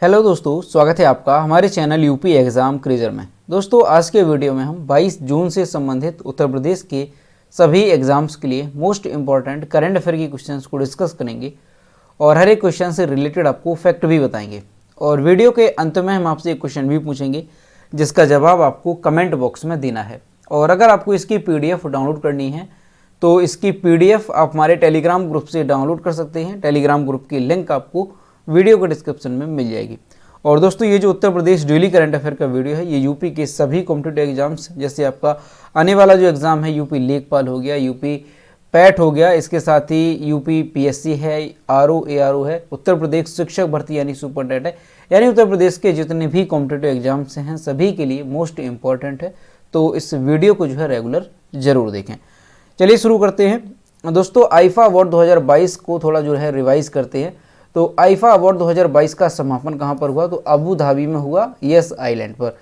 Hello दोस्तों, स्वागत है आपका हमारे चैनल यूपी एग्ज़ाम क्रिजर में। दोस्तों आज के वीडियो में हम 22 जून से संबंधित उत्तर प्रदेश के सभी एग्ज़ाम्स के लिए मोस्ट इम्पॉर्टेंट करंट अफेयर की क्वेश्चंस को डिस्कस करेंगे और हर एक क्वेश्चन से रिलेटेड आपको फैक्ट भी बताएंगे। और वीडियो के अंत में हम आपसे एक क्वेश्चन भी पूछेंगे जिसका जवाब आपको कमेंट बॉक्स में देना है। और अगर आपको इसकी PDF डाउनलोड करनी है तो इसकी PDF आप हमारे टेलीग्राम ग्रुप से डाउनलोड कर सकते हैं। टेलीग्राम ग्रुप की लिंक आपको वीडियो के डिस्क्रिप्शन में मिल जाएगी। और दोस्तों ये जो Uttar Pradesh daily current affair का वीडियो है ये यूपी के सभी कॉम्पिटिटिव एग्जाम्स, जैसे आपका आने वाला जो एग्ज़ाम है यूपी लेखपाल हो गया, यूपी पैट हो गया, इसके साथ ही यूपी PSC है, RO ARO है, उत्तर प्रदेश शिक्षक भर्ती यानी सुपर टेट है, यानी उत्तर प्रदेश के जितने भी कॉम्पिटिटिव एग्जाम्स हैं सभी के लिए मोस्ट इम्पॉर्टेंट है। तो इस वीडियो को जो है रेगुलर ज़रूर देखें। चलिए शुरू करते हैं। दोस्तों आईफा अवार्ड 2022 को थोड़ा जो है रिवाइज करते हैं। तो आईफा अवार्ड 2022 का समापन कहाँ पर हुआ? तो अबू धाबी में हुआ, यस आइलैंड पर।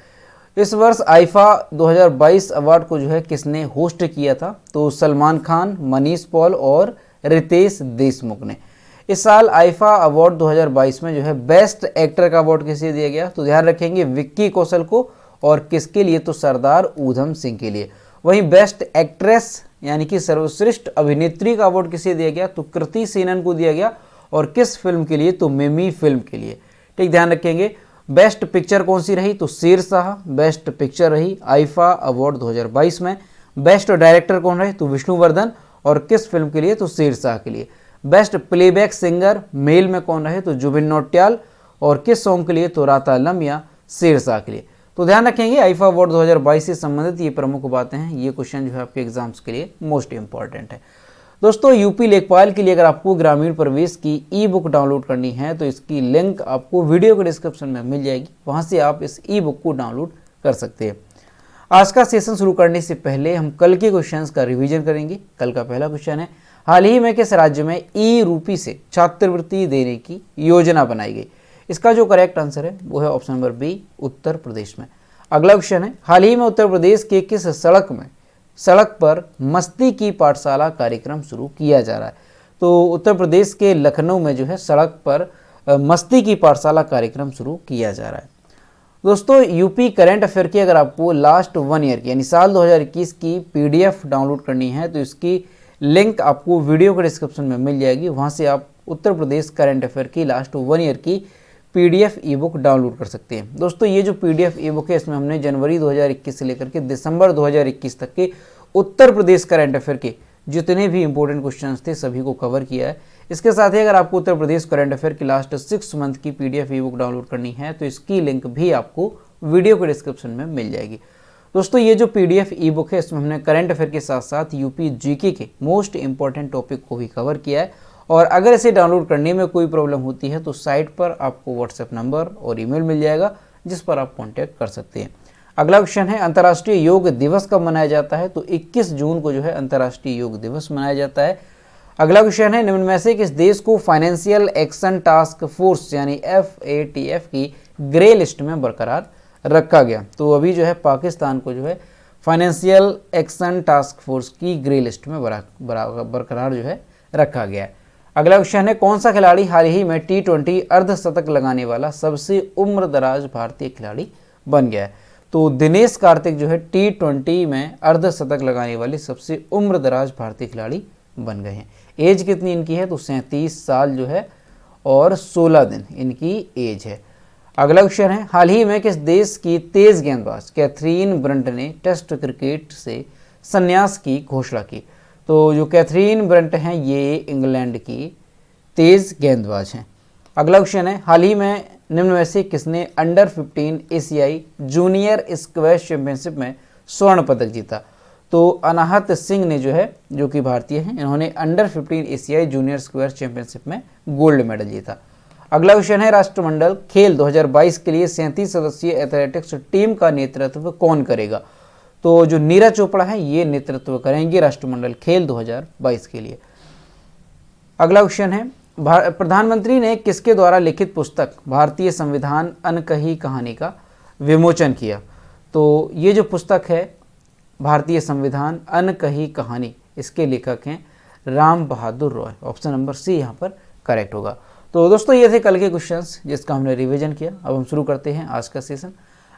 इस वर्ष आईफा 2022 अवार्ड को जो है किसने होस्ट किया था? तो सलमान खान, मनीष पॉल और रितेश देशमुख ने। इस साल आईफा अवार्ड 2022 में जो है बेस्ट एक्टर का अवार्ड किसे दिया गया? तो ध्यान रखेंगे विक्की कौशल को। और किसके लिए? तो सरदार ऊधम सिंह के लिए। वहीं बेस्ट एक्ट्रेस यानी कि सर्वश्रेष्ठ अभिनेत्री का अवार्ड किसे दिया गया? तो कृति सेनन को दिया गया। और किस फिल्म के लिए? तो मिमी फिल्म के लिए। ठीक, ध्यान रखेंगे। बेस्ट पिक्चर कौन सी रही? तो शेरशाह बेस्ट पिक्चर रही आईफा अवार्ड 2022 में। बेस्ट डायरेक्टर कौन रहे? तो विष्णुवर्धन। और किस फिल्म के लिए? तो शेरशाह के लिए। बेस्ट प्लेबैक सिंगर मेल में कौन रहे? तो जुबिन नौटियाल। और किस सॉन्ग के लिए? तो रातालम या शेरशाह के लिए। तो ध्यान रखेंगे आईफा अवार्ड 2022 से संबंधित ये प्रमुख बातें हैं। ये क्वेश्चन जो है आपके एग्जाम्स के लिए मोस्ट इंपॉर्टेंट है। दोस्तों यूपी लेखपाल के लिए अगर आपको ग्रामीण प्रवेश की ई-बुक डाउनलोड करनी है तो इसकी लिंक आपको वीडियो के डिस्क्रिप्शन में मिल जाएगी, वहां से आप इस ई-बुक को डाउनलोड कर सकते हैं। आज का सेशन शुरू करने से पहले हम कल के क्वेश्चंस का रिवीजन करेंगे। कल का पहला क्वेश्चन है, हाल ही में किस राज्य में ई-रूपी से छात्रवृत्ति देने की योजना बनाई गई? इसका जो करेक्ट आंसर है वो है option number B, Uttar Pradesh में। अगला क्वेश्चन है, हाल ही में उत्तर प्रदेश के किस सड़क पर मस्ती की पाठशाला कार्यक्रम शुरू किया जा रहा है? तो उत्तर प्रदेश के लखनऊ में जो है सड़क पर मस्ती की पाठशाला कार्यक्रम शुरू किया जा रहा है। दोस्तों यूपी करंट अफेयर की अगर आपको लास्ट 1 ईयर की यानी साल 2021 की PDF डाउनलोड करनी है तो इसकी लिंक आपको वीडियो के डिस्क्रिप्शन में मिल जाएगी, वहाँ से आप उत्तर प्रदेश करंट अफेयर की लास्ट 1 ईयर की PDF ई-बुक डाउनलोड कर सकते हैं। दोस्तों ये जो PDF ई-बुक है इसमें हमने जनवरी 2021 से लेकर के दिसंबर 2021 तक के उत्तर प्रदेश करंट अफेयर के जितने भी इंपॉर्टेंट क्वेश्चंस थे सभी को कवर किया है। इसके साथ ही अगर आपको उत्तर प्रदेश करंट अफेयर की लास्ट 6 मंथ की PDF ई-बुक डाउनलोड करनी है तो इसकी लिंक भी आपको वीडियो के डिस्क्रिप्शन में मिल जाएगी। दोस्तों ये जो PDF ई-बुक है इसमें हमने करंट अफेयर के साथ साथ यूपी GK के मोस्ट इंपॉर्टेंट टॉपिक को भी कवर किया है। और अगर इसे डाउनलोड करने में कोई प्रॉब्लम होती है तो साइट पर आपको WhatsApp नंबर और ईमेल मिल जाएगा जिस पर आप कांटेक्ट कर सकते हैं। अगला क्वेश्चन है, अंतर्राष्ट्रीय योग दिवस कब मनाया जाता है? तो 21 जून को जो है अंतर्राष्ट्रीय योग दिवस मनाया जाता है। अगला क्वेश्चन है, निम्न में से किस देश को फाइनेंशियल एक्शन टास्क फोर्स यानी FATF की ग्रे लिस्ट में बरकरार रखा गया? तो अभी जो है पाकिस्तान को जो है फाइनेंशियल एक्शन टास्क फोर्स की ग्रे लिस्ट में बरकरार जो है रखा गया है। अगला क्वेश्चन है, कौन सा खिलाड़ी हाल ही में T20 अर्धशतक लगाने वाला सबसे उम्रदराज भारतीय खिलाड़ी बन गया है? तो दिनेश कार्तिक जो है T20 में अर्धशतक लगाने वाले सबसे उम्रदराज भारतीय खिलाड़ी बन गए हैं। एज कितनी इनकी है? तो 37 साल जो है और 16 दिन इनकी एज है। अगला क्वेश्चन है, हाल ही में किस देश की तेज गेंदबाज कैथरीन ब्रंट ने टेस्ट क्रिकेट से संन्यास की घोषणा की? तो जो कैथरीन ब्रंट हैं ये इंग्लैंड की तेज गेंदबाज हैं। अगला क्वेश्चन है, हाल ही में निम्न में से किसने अंडर 15 एशियाई जूनियर स्क्वैश चैंपियनशिप में स्वर्ण पदक जीता? तो अनाहत सिंह ने जो है, जो कि भारतीय हैं, इन्होंने अंडर 15 एशियाई जूनियर स्क्वैश चैंपियनशिप में गोल्ड मेडल जीता। अगला क्वेश्चन है, राष्ट्रमंडल खेल 2022 के लिए 37 सदस्यीय एथलेटिक्स टीम का नेतृत्व कौन करेगा? तो जो नीरज चोपड़ा है ये नेतृत्व करेंगे राष्ट्रमंडल खेल 2022 के लिए। अगला क्वेश्चन है, प्रधानमंत्री ने किसके द्वारा लिखित पुस्तक भारतीय संविधान अनकही कहानी का विमोचन किया? तो ये जो पुस्तक है भारतीय संविधान अनकही कहानी, इसके लेखक हैं Ram Bahadur Roy. Option number C यहाँ पर करेक्ट होगा। तो दोस्तों ये थे कल के क्वेश्चंस जिसका हमने रिवीजन किया। अब हम शुरू करते हैं आज का सेशन।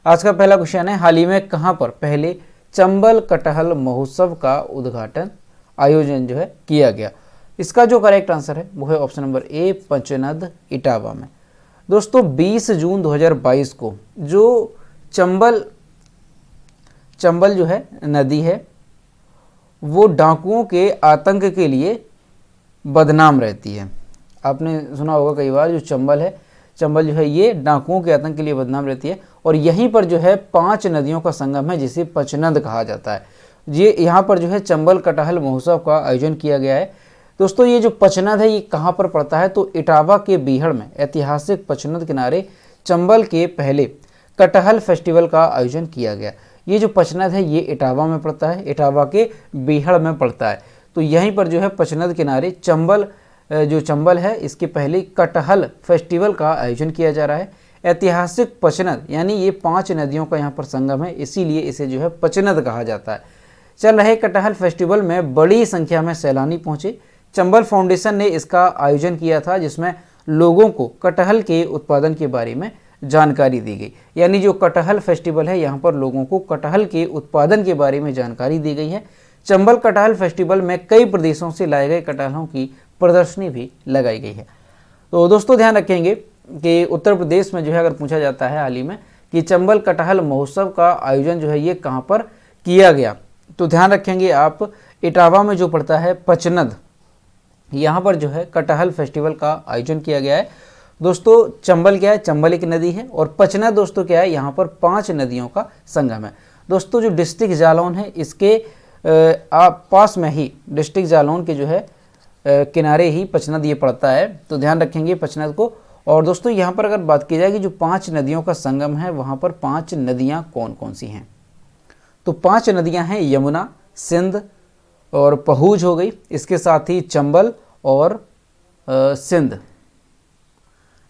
आज का पहला क्वेश्चन है, हाल ही में कहाँ पर पहले चंबल कटहल महोत्सव का उद्घाटन आयोजन जो है किया गया? इसका जो करेक्ट आंसर है वो है ऑप्शन नंबर ए, पंचनद इटावा में। दोस्तों 20 जून 2022 को जो चंबल जो है नदी है वो डाकुओं के आतंक के लिए बदनाम रहती है। आपने सुना होगा कई बार, जो चंबल जो है ये डाकुओं के आतंक के लिए बदनाम रहती है। और यहीं पर जो है 5 नदियों का संगम है जिसे पंचनद कहा जाता है। ये यहाँ पर जो है चंबल कटहल महोत्सव का आयोजन किया गया है। दोस्तों ये जो पंचनद है ये कहाँ पर पड़ता है? तो इटावा के बीहड़ में ऐतिहासिक पंचनद किनारे चंबल के पहले कटहल फेस्टिवल का आयोजन किया गया। ये जो पंचनद है ये इटावा में पड़ता है, इटावा के बीहड़ में पड़ता है। तो यहीं पर जो है पंचनद किनारे चंबल है इसके पहले कटहल फेस्टिवल का आयोजन किया जा रहा है। ऐतिहासिक पंचनद यानी ये 5 नदियों का यहाँ पर संगम है, इसीलिए इसे जो है पंचनद कहा जाता है। चल रहे कटहल फेस्टिवल में बड़ी संख्या में सैलानी पहुंचे। चंबल फाउंडेशन ने इसका आयोजन किया था जिसमें लोगों को कटहल के उत्पादन के बारे में जानकारी दी गई। यानी जो कटहल फेस्टिवल है यहाँ पर लोगों को कटहल के उत्पादन के बारे में जानकारी दी गई है। चंबल कटहल फेस्टिवल में कई प्रदेशों से लाए गए कटहलों की प्रदर्शनी भी लगाई गई है। तो दोस्तों ध्यान रखेंगे कि उत्तर प्रदेश में जो है अगर पूछा जाता है हाल ही में कि चंबल कटहल महोत्सव का आयोजन जो है ये कहाँ पर किया गया, तो ध्यान रखेंगे आप इटावा में जो पड़ता है पंचनद, यहाँ पर जो है कटहल फेस्टिवल का आयोजन किया गया है। दोस्तों चंबल क्या है? चंबल एक नदी है। और पंचनद दोस्तों क्या है? यहाँ पर 5 नदियों का संगम है। दोस्तों जो डिस्ट्रिक्ट जालौन है इसके पास में ही डिस्ट्रिक्ट जालौन के जो है किनारे ही पंचनद ये पड़ता है। तो ध्यान रखेंगे पंचनद को। और दोस्तों यहाँ पर अगर बात की जाए कि जो 5 नदियों का संगम है वहाँ पर 5 नदियाँ कौन कौन सी हैं? तो 5 नदियाँ हैं, यमुना, सिंध और पहुज हो गई, इसके साथ ही चंबल और सिंध।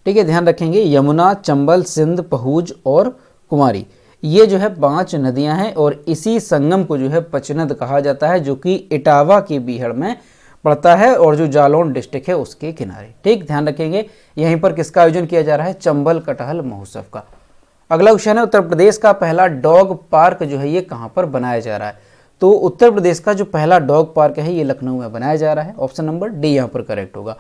ठीक है, ध्यान रखेंगे यमुना, चंबल, सिंध, पहुज और कुमारी, ये जो है 5 नदियां हैं। और इसी संगम को जो है पंचनद कहा जाता है जो कि इटावा के बीहड़ में पड़ता है और जो जालौन डिस्ट्रिक्ट है उसके किनारे। ठीक, ध्यान रखेंगे यहीं पर किसका आयोजन किया जा रहा है? चंबल कटहल महोत्सव का। अगला क्वेश्चन है, उत्तर प्रदेश का पहला डॉग पार्क जो है ये कहाँ पर बनाया जा रहा है? तो उत्तर प्रदेश का जो पहला डॉग पार्क है ये लखनऊ में बनाया जा रहा है। ऑप्शन नंबर डी यहाँ पर करेक्ट होगा।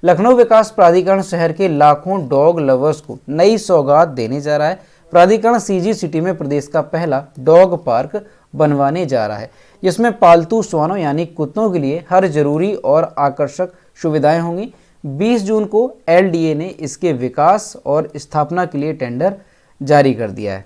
लखनऊ विकास प्राधिकरण शहर के लाखों डॉग लवर्स को नई सौगात देने जा रहा है। प्राधिकरण सीजी सिटी में प्रदेश का पहला डॉग पार्क बनवाने जा रहा है जिसमें पालतू श्वानों यानी कुत्तों के लिए हर जरूरी और आकर्षक सुविधाएं होंगी। 20 जून को एलडीए ने इसके विकास और स्थापना के लिए टेंडर जारी कर दिया है।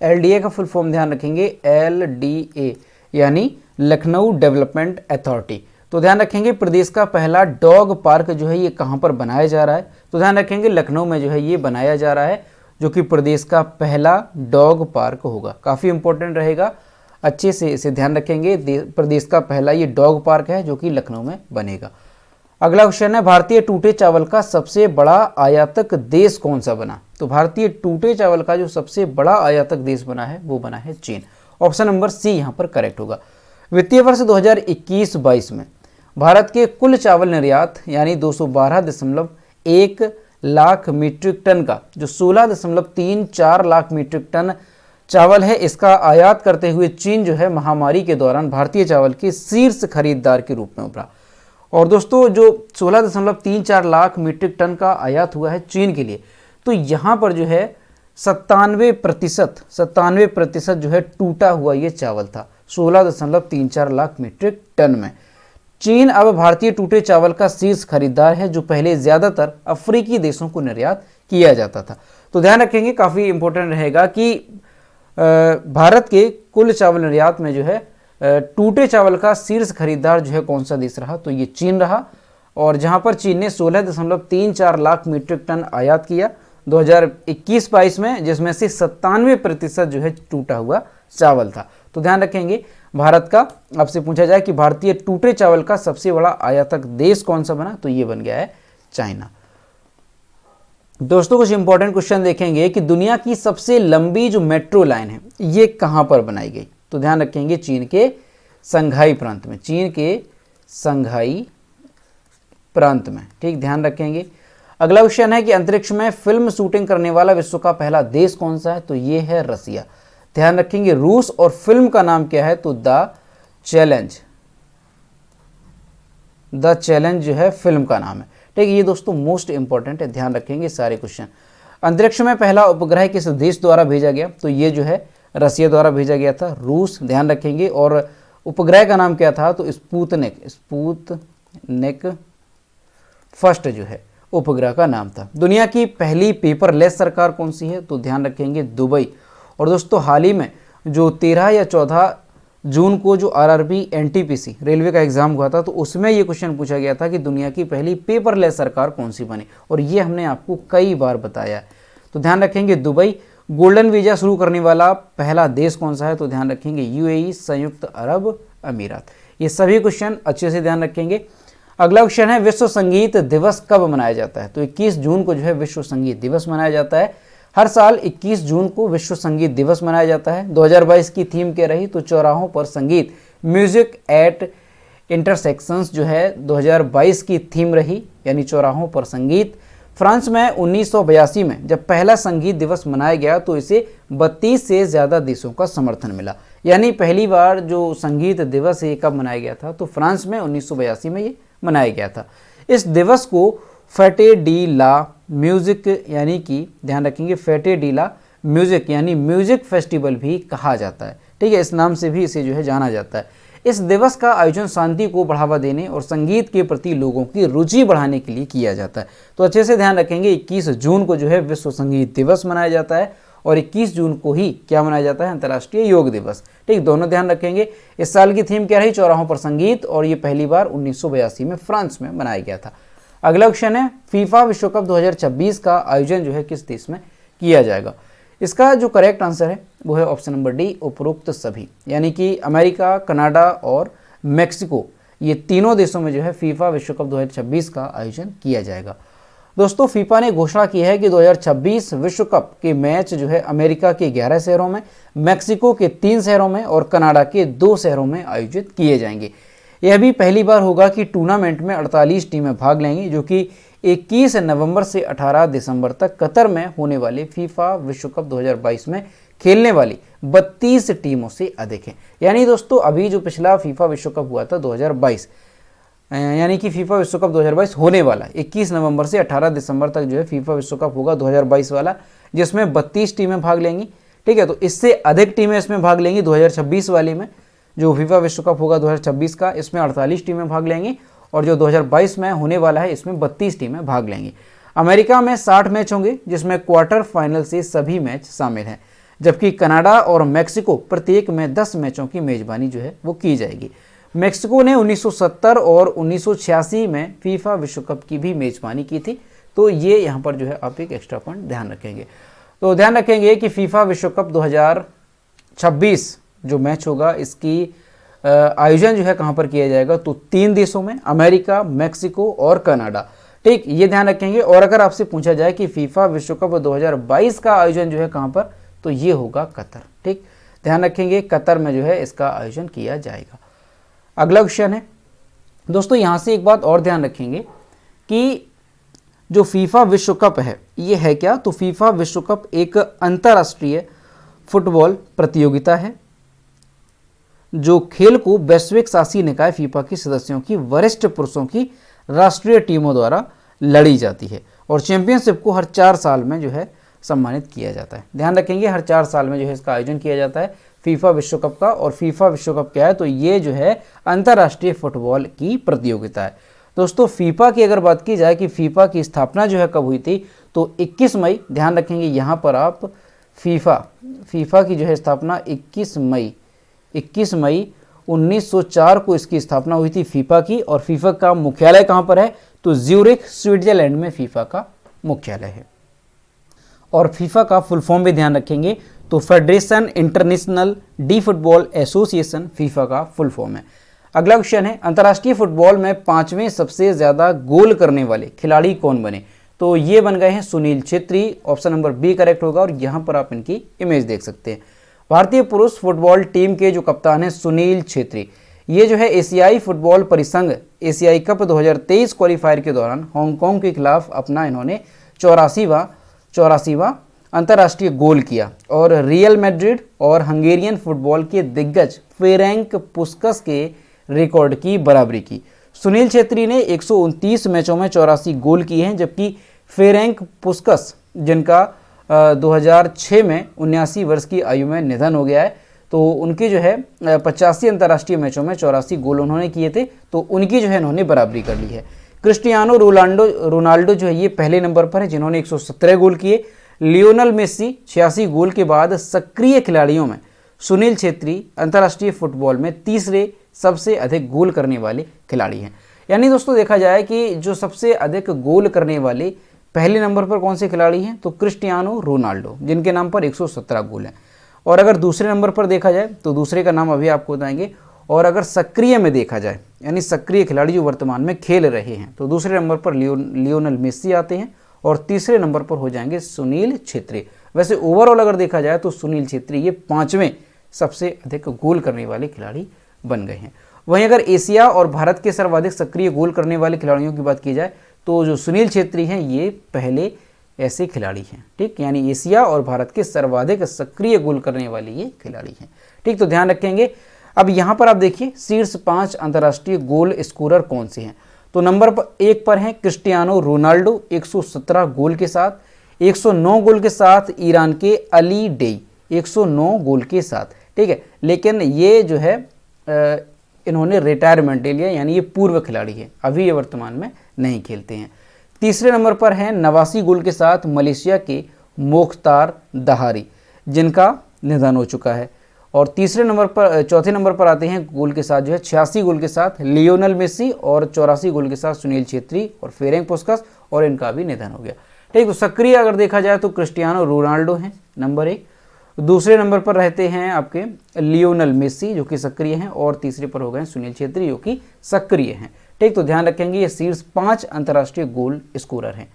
एलडीए का फुल फॉर्म ध्यान रखेंगे, एलडीए यानी लखनऊ डेवलपमेंट अथॉरिटी। तो ध्यान रखेंगे प्रदेश का पहला डॉग पार्क जो है ये कहाँ पर बनाया जा रहा है? तो ध्यान रखेंगे लखनऊ में जो है ये बनाया जा रहा है जो कि प्रदेश का पहला डॉग पार्क होगा। काफ़ी इंपॉर्टेंट रहेगा, अच्छे से इसे ध्यान रखेंगे। प्रदेश का पहला ये डॉग पार्क है जो कि लखनऊ में बनेगा। अगला क्वेश्चन है, भारतीय टूटे चावल का सबसे बड़ा आयातक देश कौन सा बना? तो भारतीय टूटे चावल का जो सबसे बड़ा आयातक देश बना है वो बना है चीन। ऑप्शन नंबर सी यहाँ पर करेक्ट होगा। वित्तीय वर्ष 2021-22 में भारत के कुल चावल निर्यात यानी 212.1 लाख मीट्रिक टन का जो 16.34 लाख मीट्रिक टन चावल है इसका आयात करते हुए चीन जो है महामारी के दौरान भारतीय चावल के शीर्ष खरीदार के रूप में उभरा। और दोस्तों जो 16.34 लाख मीट्रिक टन का आयात हुआ है चीन के लिए, तो यहाँ पर जो है 97% जो है टूटा हुआ ये चावल था 16.34 लाख मीट्रिक टन में। चीन अब भारतीय टूटे चावल का शीर्ष खरीदार है जो पहले ज़्यादातर अफ्रीकी देशों को निर्यात किया जाता था। तो ध्यान रखेंगे, काफ़ी इंपॉर्टेंट रहेगा कि भारत के कुल चावल निर्यात में जो है टूटे चावल का शीर्ष खरीदार जो है कौन सा देश रहा? तो ये चीन रहा। और जहां पर चीन ने 16.34 लाख मीट्रिक टन आयात किया 2021-22 में, जिसमें से 97% जो है टूटा हुआ चावल था। तो ध्यान रखेंगे भारत का, आपसे पूछा जाए कि भारतीय टूटे चावल का सबसे बड़ा आयातक देश कौन सा बना, तो ये बन गया है चाइना। दोस्तों कुछ इंपॉर्टेंट क्वेश्चन देखेंगे कि दुनिया की सबसे लंबी जो मेट्रो लाइन है ये कहां पर बनाई गई? तो ध्यान रखेंगे चीन के संघाई प्रांत में, चीन के संघाई प्रांत में। ठीक, ध्यान रखेंगे। अगला क्वेश्चन है कि अंतरिक्ष में फिल्म शूटिंग करने वाला विश्व का पहला देश कौन सा है, तो ये है रसिया। ध्यान रखेंगे रूस, और फिल्म का नाम क्या है, तो द चैलेंज। द चैलेंज जो है फिल्म का नाम है। ठीक है, ये दोस्तों मोस्ट इंपॉर्टेंट है, ध्यान रखेंगे सारे क्वेश्चन। अंतरिक्ष में पहला उपग्रह किस देश द्वारा भेजा गया, तो ये जो है रसिया द्वारा भेजा गया था, रूस। ध्यान रखेंगे, और उपग्रह का नाम क्या था, तो स्पुतनिक फर्स्ट जो है उपग्रह का नाम था। दुनिया की पहली पेपरलेस सरकार कौन सी है, तो ध्यान रखेंगे दुबई। और दोस्तों हाल ही में जो 13 या 14 जून को जो आरआरबी एनटीपीसी रेलवे का एग्जाम हुआ था, तो उसमें ये क्वेश्चन पूछा गया था कि दुनिया की पहली पेपरलेस सरकार कौन सी बनी, और ये हमने आपको कई बार बताया है। तो ध्यान रखेंगे दुबई। गोल्डन वीजा शुरू करने वाला पहला देश कौन सा है, तो ध्यान रखेंगे यूएई, संयुक्त अरब अमीरात। ये सभी क्वेश्चन अच्छे से ध्यान रखेंगे। अगला क्वेश्चन है विश्व संगीत दिवस कब मनाया जाता है, तो 21 जून को जो है विश्व संगीत दिवस मनाया जाता है। हर साल 21 जून को विश्व संगीत दिवस मनाया जाता है। 2022 की थीम क्या रही, तो चौराहों पर संगीत, म्यूजिक एट इंटरसेक्शंस जो है 2022 की थीम रही, यानी चौराहों पर संगीत। फ्रांस में 1982 में जब पहला संगीत दिवस मनाया गया, तो इसे 32 से ज़्यादा देशों का समर्थन मिला। यानी पहली बार जो संगीत दिवस ये कब मनाया गया था, तो फ्रांस में 1982 में ये मनाया गया था। इस दिवस को फेटे डी ला म्यूजिक, यानी कि ध्यान रखेंगे फेटे डी ला म्यूजिक यानी म्यूजिक फेस्टिवल भी कहा जाता है। ठीक है, इस नाम से भी इसे जो है जाना जाता है। इस दिवस का आयोजन शांति को बढ़ावा देने और संगीत के प्रति लोगों की रुचि बढ़ाने के लिए किया जाता है। तो अच्छे से ध्यान रखेंगे 21 जून को जो है विश्व संगीत दिवस मनाया जाता है, और 21 जून को ही क्या मनाया जाता है, अंतर्राष्ट्रीय योग दिवस। ठीक, दोनों ध्यान रखेंगे। इस साल की थीम क्या रही, चौराहों पर संगीत, और ये पहली बार 1982 में फ्रांस में मनाया गया था। अगला क्वेश्चन है फीफा विश्व कप 2026 का आयोजन जो है किस देश में किया जाएगा। इसका जो करेक्ट आंसर है वो है ऑप्शन नंबर डी, उपरोक्त सभी, यानी कि अमेरिका, कनाडा और मेक्सिको, ये तीनों देशों में जो है फीफा विश्व कप 2026 का आयोजन किया जाएगा। दोस्तों फीफा ने घोषणा की है कि 2026 विश्व कप के मैच जो है अमेरिका के 11 शहरों में, मेक्सिको के 3 शहरों में और कनाडा के 2 शहरों में आयोजित किए जाएंगे। यह भी पहली बार होगा कि टूर्नामेंट में 48 टीमें भाग लेंगी, जो कि 21 नवंबर से 18 दिसंबर तक कतर में होने वाले फीफा विश्व कप 2022 में खेलने वाली 32 टीमों से अधिक है। यानी दोस्तों अभी जो पिछला फीफा विश्व कप हुआ था 2022, यानी कि फीफा विश्व कप 2022 होने वाला 21 नवंबर से 18 दिसंबर तक जो है फीफा विश्व कप होगा 2022 वाला, जिसमें 32 टीमें भाग लेंगी। ठीक है, तो इससे अधिक टीमें इसमें भाग लेंगी 2026 वाले में। जो फीफा विश्व कप होगा 2026 का, इसमें 48 टीमें भाग लेंगी, और जो 2022 में होने वाला है इसमें 32 टीमें भाग लेंगी। अमेरिका में 60 मैच होंगे, जिसमें क्वार्टर फाइनल से सभी मैच शामिल हैं, जबकि कनाडा और मेक्सिको प्रत्येक में 10 मैचों की मेजबानी जो है वो की जाएगी। मेक्सिको ने 1970 और 1986 में फीफा विश्व कप की भी मेजबानी की थी, तो ये यहाँ पर जो है आप एक एक्स्ट्रा पॉइंट ध्यान रखेंगे। तो ध्यान रखेंगे कि फीफा विश्व कप 2026 जो मैच होगा इसकी आयोजन जो है कहाँ पर किया जाएगा, तो 3 देशों में, अमेरिका, मेक्सिको और कनाडा। ठीक, ये ध्यान रखेंगे। और अगर आपसे पूछा जाए कि फीफा विश्व कप 2022 का आयोजन जो है कहाँ पर, तो ये होगा कतर। ठीक, ध्यान रखेंगे कतर में जो है इसका आयोजन किया जाएगा। अगला क्वेश्चन है दोस्तों, यहाँ से एक बात और ध्यान रखेंगे कि जो फीफा विश्व कप है ये है क्या, तो फीफा विश्व कप एक अंतर्राष्ट्रीय फुटबॉल प्रतियोगिता है जो खेल को वैश्विक शासी निकाय फीफा के सदस्यों की वरिष्ठ पुरुषों की राष्ट्रीय टीमों द्वारा लड़ी जाती है, और चैंपियनशिप को हर 4 साल में जो है सम्मानित किया जाता है। ध्यान रखेंगे हर 4 साल में जो है इसका आयोजन किया जाता है फीफा विश्व कप का। और फीफा विश्व कप क्या है, तो ये जो है अंतर्राष्ट्रीय फुटबॉल की प्रतियोगिता है। दोस्तों फीफा की अगर बात की जाए कि फीफा की स्थापना जो है कब हुई थी, तो 21 मई, ध्यान रखेंगे यहाँ पर आप फीफा की जो है स्थापना 21 मई 1904 को इसकी स्थापना हुई थी फीफा की। और फीफा का मुख्यालय कहाँ पर है, तो ज्यूरिख स्विट्जरलैंड में फीफा का मुख्यालय है। और फीफा का फुल फॉर्म भी ध्यान रखेंगे, तो federation international D football association FIFA का फुल फॉर्म है। अगला क्वेश्चन है अंतर्राष्ट्रीय फुटबॉल में 5वें सबसे ज़्यादा गोल करने वाले खिलाड़ी कौन बने, तो ये बन गए हैं Sunil Chhetri. Option number B correct होगा, और यहाँ पर आप इनकी इमेज देख सकते हैं। भारतीय पुरुष फुटबॉल टीम के जो कप्तान हैं सुनील छेत्री, ये जो है एशियाई फुटबॉल परिसंघ एशियाई कप 2023 क्वालिफायर के दौरान हांगकांग के खिलाफ अपना इन्होंने 84वां अंतर्राष्ट्रीय गोल किया और रियल मैड्रिड और हंगेरियन फुटबॉल के दिग्गज फेरेंक पुस्कस के रिकॉर्ड की बराबरी की। सुनील छेत्री ने 129 मैचों में 84 गोल किए हैं, जबकि फेरेंक पुस्कस जिनका 2006 में 79 वर्ष की आयु में निधन हो गया है, तो उनकी जो है 85 अंतर्राष्ट्रीय मैचों में 84 गोल उन्होंने किए थे, तो उनकी जो है इन्होंने बराबरी कर ली है। क्रिस्टियानो रोनाल्डो जो है ये पहले नंबर पर है जिन्होंने 117 गोल किए। लियोनल मेसी 86 गोल के बाद सक्रिय खिलाड़ियों में सुनील छेत्री अंतर्राष्ट्रीय फुटबॉल में तीसरे सबसे अधिक गोल करने वाले खिलाड़ी हैं। यानी दोस्तों देखा जाए कि जो सबसे अधिक गोल करने वाले पहले नंबर पर कौन से खिलाड़ी हैं, तो क्रिस्टियानो रोनाल्डो जिनके नाम पर 117 गोल हैं। और अगर दूसरे नंबर पर देखा जाए तो दूसरे का नाम अभी आपको बताएंगे। और अगर सक्रिय में देखा जाए यानी सक्रिय खिलाड़ी जो वर्तमान में खेल रहे हैं, तो दूसरे नंबर पर लियोनल मेसी आते हैं और तीसरे नंबर पर हो जाएंगे सुनील छेत्री। वैसे ओवरऑल अगर देखा जाए तो सुनील छेत्री ये 5वें सबसे अधिक गोल करने वाले खिलाड़ी बन गए हैं। वहीं अगर एशिया और भारत के सर्वाधिक सक्रिय गोल करने वाले खिलाड़ियों की बात की जाए तो जो सुनील छेत्री हैं ये पहले ऐसे खिलाड़ी हैं। ठीक, यानी एशिया और भारत के सर्वाधिक सक्रिय गोल करने वाले ये खिलाड़ी हैं। ठीक, तो ध्यान रखेंगे। अब यहाँ पर आप देखिए शीर्ष 5 अंतर्राष्ट्रीय गोल स्कोरर कौन से हैं। तो नंबर 1 पर हैं क्रिस्टियानो रोनाल्डो 117 गोल के साथ। 109 गोल के साथ ईरान के अली डेई 109 गोल के साथ। ठीक है, लेकिन ये जो है इन्होंने रिटायरमेंट ले लिया, यानी ये पूर्व खिलाड़ी है, अभी ये वर्तमान में नहीं खेलते हैं। तीसरे नंबर पर हैं 89 गोल के साथ मलेशिया के मोख्तार दहारी जिनका निधन हो चुका है। और चौथे नंबर पर आते हैं गोल के साथ जो है 86 गोल के साथ लियोनल मेसी और 84 गोल के साथ सुनील छेत्री और फेरेंक पुस्कस, और इनका भी निधन हो गया। ठीक, तो सक्रिय अगर देखा जाए तो क्रिस्टियानो रोनाल्डो हैं नंबर 1। दूसरे नंबर पर रहते हैं आपके लियोनल मेसी जो कि सक्रिय हैं, और तीसरे पर हो गए सुनील छेत्री जो कि सक्रिय हैं। ठीक, तो ध्यान रखेंगे ये शीर्ष 5 अंतर्राष्ट्रीय गोल स्कोरर हैं।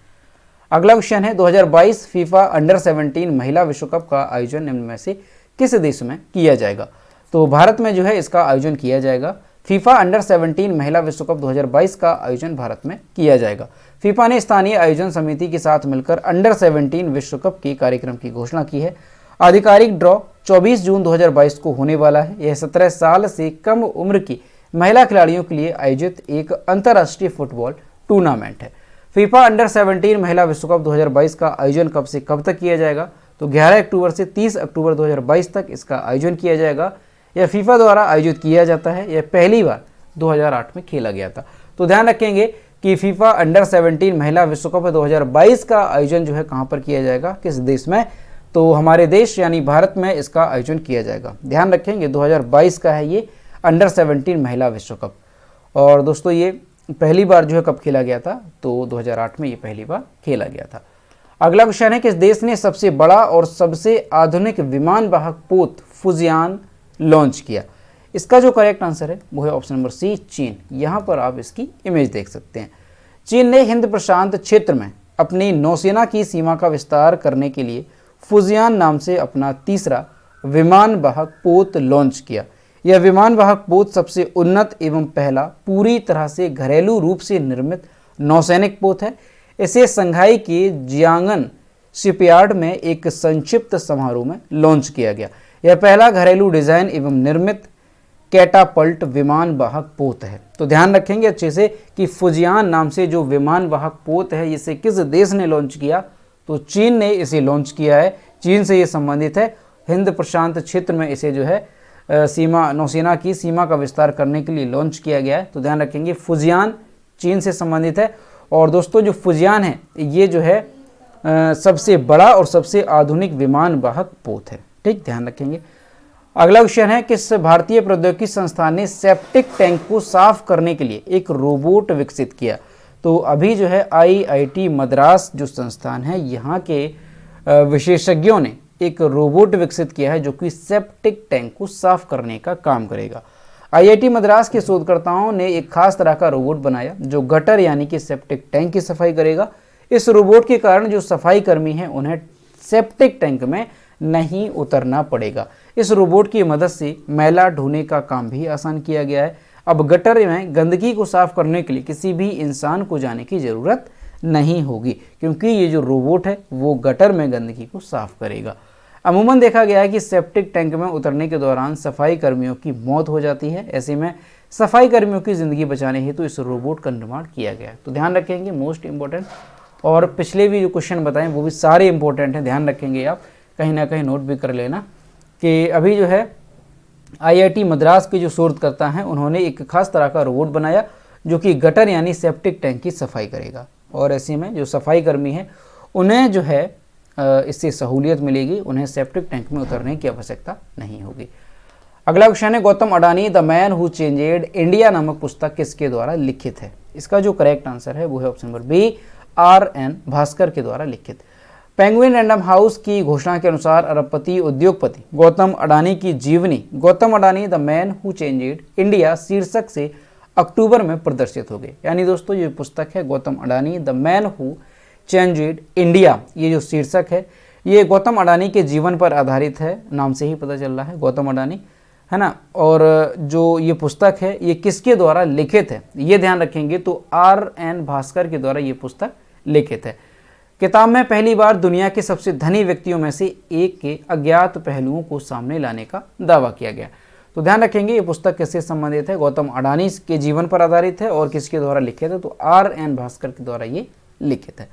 अगला क्वेश्चन है 2022 फीफा अंडर 17 महिला विश्व कप का आयोजन निम्न में से किस देश में किया जाएगा। तो भारत में जो है इसका आयोजन किया जाएगा। फीफा अंडर 17 महिला विश्व कप 2022 का आयोजन भारत में किया जाएगा। फीफा ने स्थानीय आयोजन समिति के साथ मिलकर अंडर 17 विश्व कप के कार्यक्रम की घोषणा की है। आधिकारिक ड्रॉ 24 जून 2022 को होने वाला है। यह 17 साल से कम उम्र की महिला खिलाड़ियों के लिए आयोजित एक अंतर्राष्ट्रीय फुटबॉल टूर्नामेंट है। फीफा अंडर 17 महिला विश्व कप 2022 का आयोजन कब से कब तक किया जाएगा। तो 11 अक्टूबर से 30 अक्टूबर 2022 तक इसका आयोजन किया जाएगा। यह फीफा द्वारा आयोजित किया जाता है। यह पहली बार 2008 में खेला गया था। तो ध्यान रखेंगे कि फीफा अंडर 17 महिला विश्व कप 2022 का आयोजन जो है कहाँ पर किया जाएगा, किस देश में, तो हमारे देश यानी भारत में इसका आयोजन किया जाएगा। ध्यान रखेंगे 2022 का है ये अंडर 17 महिला विश्व कप। और दोस्तों ये पहली बार जो है कब खेला गया था, तो 2008 में ये पहली बार खेला गया था। अगला क्वेश्चन है किस देश ने सबसे बड़ा और सबसे आधुनिक विमान वाहक पोत फुजियान लॉन्च किया। इसका जो करेक्ट आंसर है वो है ऑप्शन नंबर सी, चीन। यहाँ पर आप इसकी इमेज देख सकते हैं। चीन ने हिंद प्रशांत क्षेत्र में अपनी नौसेना की सीमा का विस्तार करने के लिए फुजियान नाम से अपना तीसरा विमान वाहक पोत लॉन्च किया। यह विमान वाहक पोत सबसे उन्नत एवं पहला पूरी तरह से घरेलू रूप से निर्मित नौसैनिक पोत है। इसे संघाई के जियांगन शिपयार्ड में एक संक्षिप्त समारोह में लॉन्च किया गया। यह पहला घरेलू डिजाइन एवं निर्मित कैटापल्ट विमान वाहक पोत है। तो ध्यान रखेंगे अच्छे से कि फुजियान नाम से जो विमान वाहक पोत है इसे किस देश ने लॉन्च किया, तो चीन ने इसे लॉन्च किया है। चीन से ये संबंधित है। हिंद प्रशांत क्षेत्र में इसे जो है नौसेना की सीमा का विस्तार करने के लिए लॉन्च किया गया है। तो ध्यान रखेंगे फुजियान चीन से संबंधित है। और दोस्तों जो फुजियान है ये जो है सबसे बड़ा और सबसे आधुनिक विमान वाहक पोत है। ठीक, ध्यान रखेंगे। अगला क्वेश्चन है किस भारतीय प्रौद्योगिकी संस्थान ने सेप्टिक टैंक को साफ करने के लिए एक रोबोट विकसित किया। तो अभी जो है IIT मद्रास जो संस्थान है यहाँ के विशेषज्ञों ने एक रोबोट विकसित किया है जो कि सेप्टिक टैंक को साफ करने का काम करेगा। IIT मद्रास के शोधकर्ताओं ने एक खास तरह का रोबोट बनाया जो गटर यानी कि सेप्टिक टैंक की सफाई करेगा। इस रोबोट के कारण जो सफाई कर्मी हैं उन्हें सेप्टिक टैंक में नहीं उतरना पड़ेगा। इस रोबोट की मदद से मैला ढोने का काम भी आसान किया गया है। अब गटर में गंदगी को साफ करने के लिए किसी भी इंसान को जाने की ज़रूरत नहीं होगी, क्योंकि ये जो रोबोट है वो गटर में गंदगी को साफ करेगा। अमूमन देखा गया है कि सेप्टिक टैंक में उतरने के दौरान सफाई कर्मियों की मौत हो जाती है। ऐसे में सफाई कर्मियों की ज़िंदगी बचाने हेतु इस रोबोट का निर्माण किया गया है। तो ध्यान रखेंगे, मोस्ट इंपॉर्टेंट। और पिछले भी जो क्वेश्चन बताएं वो भी सारे इंपॉर्टेंट हैं, ध्यान रखेंगे आप, कहीं ना कहीं नोट भी कर लेना कि अभी जो है IIT मद्रास के जो शोधकर्ता हैं उन्होंने एक खास तरह का रोबोट बनाया जो कि गटर यानी सेप्टिक टैंक की सफाई करेगा। और ऐसे में जो सफाई कर्मी हैं उन्हें जो है इससे सहूलियत मिलेगी, उन्हें सेप्टिक टैंक में उतरने की आवश्यकता नहीं होगी। अगला क्वेश्चन है, Gautam Adani the man who changed India नामक पुस्तक किसके द्वारा लिखित है? इसका जो करेक्ट आंसर है वो है option number B, RN Bhaskar के द्वारा लिखित। पेंगुइन रैंडम हाउस की घोषणा के अनुसार अरबपति उद्योगपति गौतम अडानी की जीवनी Gautam Adani the man who changed India शीर्षक से अक्टूबर में प्रदर्शित हो गई। यानी दोस्तों ये पुस्तक है Gautam Adani the man who changed India, ये जो शीर्षक है ये गौतम अडानी के जीवन पर आधारित है, नाम से ही पता चल रहा है गौतम अडानी, है ना। और जो ये पुस्तक है ये किसके द्वारा लिखित है ये ध्यान रखेंगे, तो RN भास्कर के द्वारा ये पुस्तक लिखित है। किताब में पहली बार दुनिया के सबसे धनी व्यक्तियों में से एक के अज्ञात पहलुओं को सामने लाने का दावा किया गया। तो ध्यान रखेंगे ये पुस्तक किससे संबंधित है, गौतम अडानी के जीवन पर आधारित है और किसके द्वारा लिखित है, तो RN भास्कर के द्वारा ये लिखित है।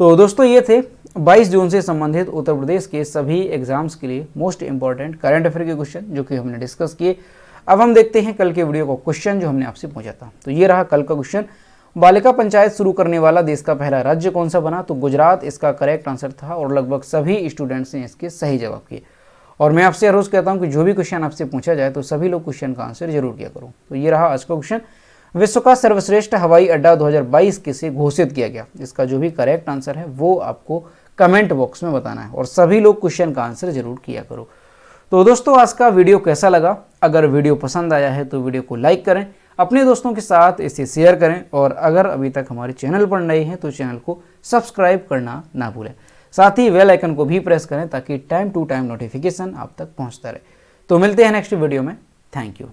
तो दोस्तों ये थे 22 जून से संबंधित उत्तर प्रदेश के सभी एग्जाम्स के लिए मोस्ट इंपॉर्टेंट करंट अफेयर के क्वेश्चन जो कि हमने डिस्कस किए। अब हम देखते हैं कल के वीडियो का क्वेश्चन जो हमने आपसे पूछा था। तो ये रहा कल का क्वेश्चन, बालिका पंचायत शुरू करने वाला देश का पहला राज्य कौन सा बना? तो गुजरात इसका करेक्ट आंसर था और लगभग सभी स्टूडेंट्स ने इसके सही जवाब किए। और मैं आपसे रोज कहता हूँ कि जो भी क्वेश्चन आपसे पूछा जाए तो सभी लोग क्वेश्चन का आंसर जरूर किया करो। तो ये रहा आज का क्वेश्चन, विश्व का सर्वश्रेष्ठ हवाई अड्डा 2022 किसे घोषित किया गया? इसका जो भी करेक्ट आंसर है वो आपको कमेंट बॉक्स में बताना है और सभी लोग क्वेश्चन का आंसर जरूर किया करो। तो दोस्तों आज का वीडियो कैसा लगा? अगर वीडियो पसंद आया है तो वीडियो को लाइक करें, अपने दोस्तों के साथ इसे शेयर करें और अगर अभी तक हमारे चैनल पर नए हैं तो चैनल को सब्सक्राइब करना ना भूलें। साथ ही बेल आइकन को भी प्रेस करें ताकि टाइम टू टाइम नोटिफिकेशन आप तक पहुंचता रहे। तो मिलते हैं नेक्स्ट वीडियो में। Thank you.